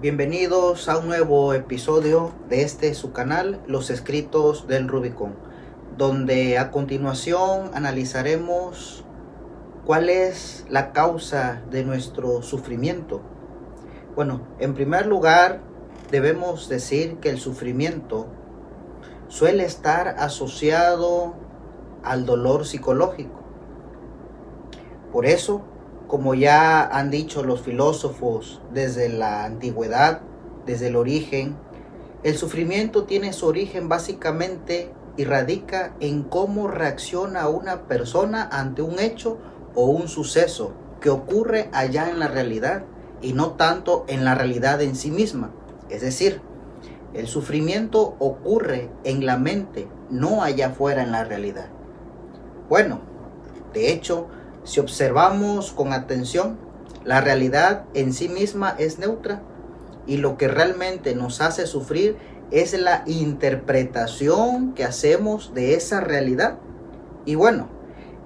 Bienvenidos a un nuevo episodio de su canal, Los Escritos del Rubicón, donde a continuación analizaremos cuál es la causa de nuestro sufrimiento. Bueno, en primer lugar, debemos decir que el sufrimiento suele estar asociado al dolor psicológico. Por eso, como ya han dicho los filósofos desde la antigüedad, desde el origen, el sufrimiento tiene su origen básicamente y radica en cómo reacciona una persona ante un hecho o un suceso que ocurre allá en la realidad y no tanto en la realidad en sí misma. Es decir, el sufrimiento ocurre en la mente, no allá afuera en la realidad. Bueno, de hecho, si observamos con atención, la realidad en sí misma es neutra y lo que realmente nos hace sufrir es la interpretación que hacemos de esa realidad. Y bueno,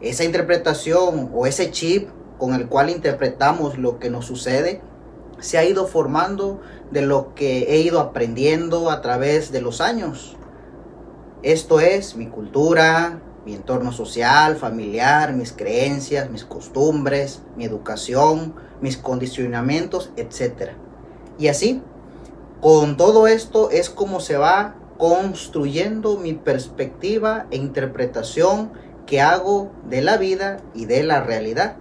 esa interpretación o ese chip con el cual interpretamos lo que nos sucede se ha ido formando de lo que he ido aprendiendo a través de los años. Esto es mi cultura, mi entorno social, familiar, mis creencias, mis costumbres, mi educación, mis condicionamientos, etc. Y así, con todo esto es como se va construyendo mi perspectiva e interpretación que hago de la vida y de la realidad.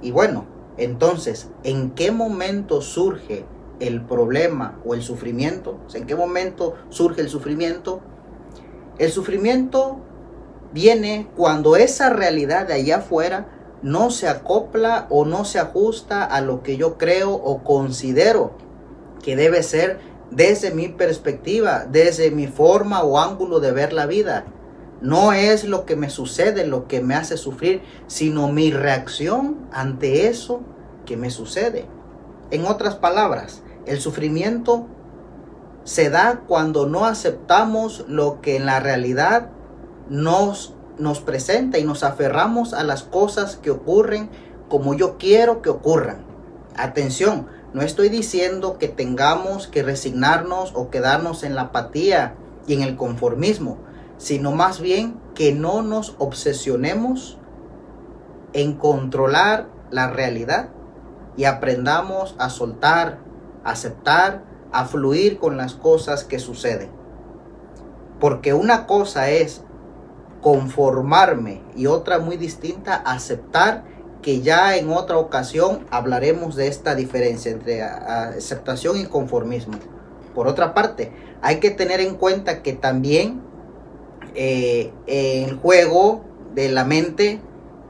Y bueno, entonces, ¿en qué momento surge el problema o el sufrimiento? ¿En qué momento surge el sufrimiento? El sufrimiento viene cuando esa realidad de allá afuera no se acopla o no se ajusta a lo que yo creo o considero que debe ser desde mi perspectiva, desde mi forma o ángulo de ver la vida. No es lo que me sucede lo que me hace sufrir, sino mi reacción ante eso que me sucede. En otras palabras, el sufrimiento se da cuando no aceptamos lo que en la realidad nos presenta y nos aferramos a las cosas que ocurren como yo quiero que ocurran. Atención, no estoy diciendo que tengamos que resignarnos o quedarnos en la apatía y en el conformismo, sino más bien que no nos obsesionemos en controlar la realidad y aprendamos a soltar, a aceptar, a fluir con las cosas que suceden. Porque una cosa es conformarme y otra muy distinta, aceptar, que ya en otra ocasión hablaremos de esta diferencia entre aceptación y conformismo. Por otra parte, hay que tener en cuenta que también el juego de la mente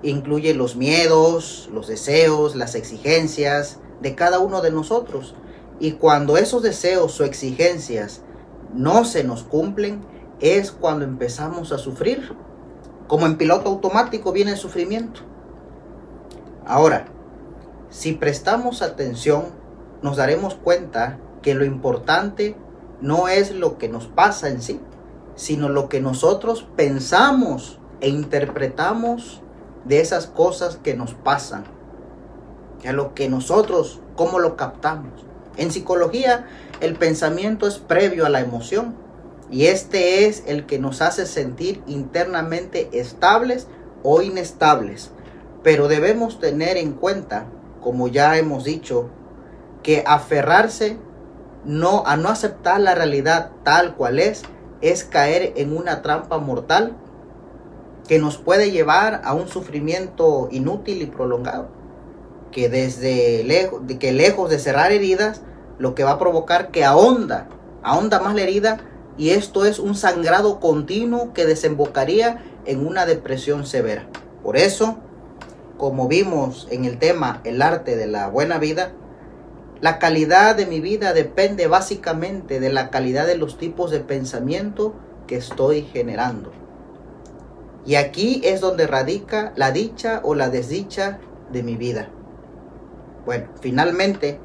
incluye los miedos, los deseos, las exigencias de cada uno de nosotros. Y cuando esos deseos o exigencias no se nos cumplen, es cuando empezamos a sufrir. Como en piloto automático viene el sufrimiento. Ahora, si prestamos atención, nos daremos cuenta que lo importante no es lo que nos pasa en sí, sino lo que nosotros pensamos e interpretamos de esas cosas que nos pasan. A lo que nosotros, cómo lo captamos. En psicología, el pensamiento es previo a la emoción. Y este es el que nos hace sentir internamente estables o inestables. Pero debemos tener en cuenta, como ya hemos dicho, que aferrarse a no aceptar la realidad tal cual es caer en una trampa mortal que nos puede llevar a un sufrimiento inútil y prolongado. Que lejos de cerrar heridas, lo que va a provocar que ahonda más la herida. Y esto es un sangrado continuo que desembocaría en una depresión severa. Por eso, como vimos en el tema El arte de la buena vida, la calidad de mi vida depende básicamente de la calidad de los tipos de pensamiento que estoy generando. Y aquí es donde radica la dicha o la desdicha de mi vida. Bueno, finalmente,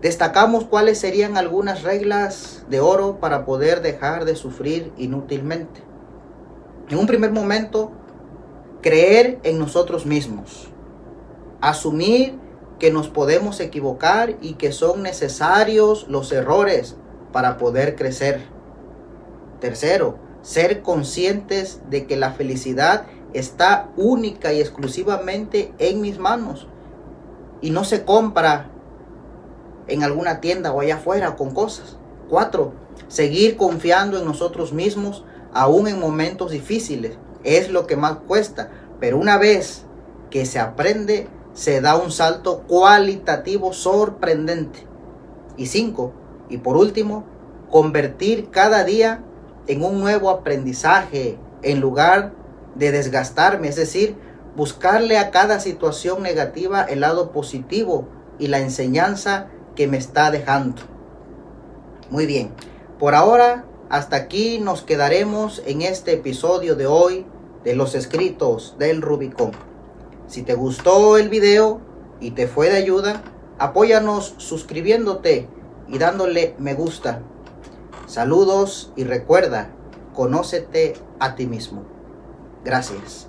destacamos cuáles serían algunas reglas de oro para poder dejar de sufrir inútilmente. En un primer momento, creer en nosotros mismos. Asumir que nos podemos equivocar y que son necesarios los errores para poder crecer. Tercero, ser conscientes de que la felicidad está única y exclusivamente en mis manos y no se compra en alguna tienda o allá afuera con cosas. 4. Seguir confiando en nosotros mismos aún en momentos difíciles. Es lo que más cuesta, pero una vez que se aprende, se da un salto cualitativo sorprendente. Y 5. Y por último, convertir cada día en un nuevo aprendizaje en lugar de desgastarme, es decir, buscarle a cada situación negativa el lado positivo y la enseñanza que me está dejando. Muy bien, por ahora hasta aquí nos quedaremos en este episodio de hoy de los escritos del Rubicón. Si te gustó el video y te fue de ayuda, apóyanos suscribiéndote y dándole me gusta. Saludos y recuerda, conócete a ti mismo. Gracias.